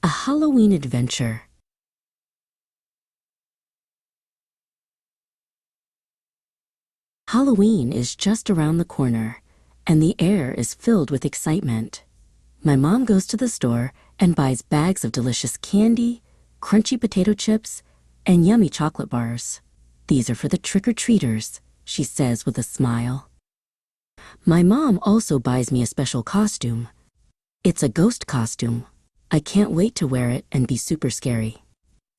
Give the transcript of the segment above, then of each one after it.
A Halloween adventure. Halloween is just around the corner, and the air is filled with excitement. My mom goes to the store and buys bags of delicious candy, crunchy potato chips, and yummy chocolate bars. These are for the trick-or-treaters, she says with a smile. My mom also buys me a special costume. It's a ghost costume. I can't wait to wear it and be super scary.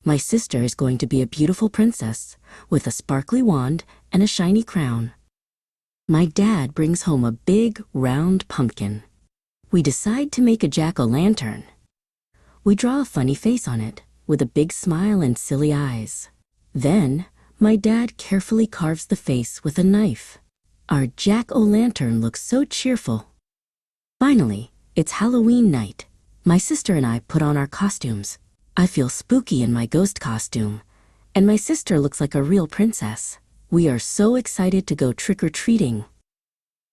My sister is going to be a beautiful princess with a sparkly wand and a shiny crown. My dad brings home a big, round pumpkin. We decide to make a jack-o'-lantern. We draw a funny face on it with a big smile and silly eyes. Then, my dad carefully carves the face with a knife. Our jack-o'-lantern looks so cheerful. Finally, it's Halloween night. My sister and I put on our costumes. I feel spooky in my ghost costume, and my sister looks like a real princess. We are so excited to go trick-or-treating.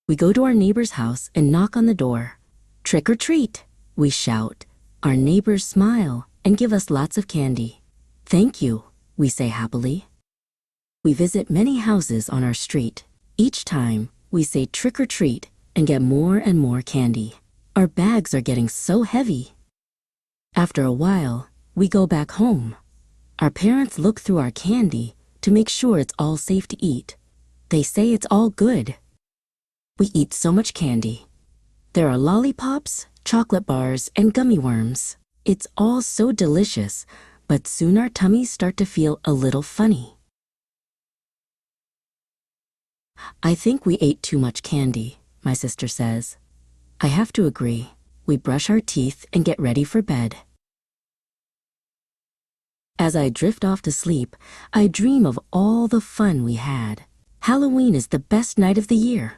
We go to our neighbor's house and knock on the door. Trick or treat, we shout. Our neighbors smile and give us lots of candy. Thank you, we say happily. We visit many houses on our street. Each time, we say trick or treat and get more and more candy. Our bags are getting so heavy. After a while, we go back home. Our parents look through our candy to make sure it's all safe to eat. They say it's all good. We eat so much candy. There are lollipops, chocolate bars, and gummy worms. It's all so delicious, but soon our tummies start to feel a little funny. I think we ate too much candy, my sister says. I have to agree. We brush our teeth and get ready for bed. As I drift off to sleep, I dream of all the fun we had. Halloween is the best night of the year.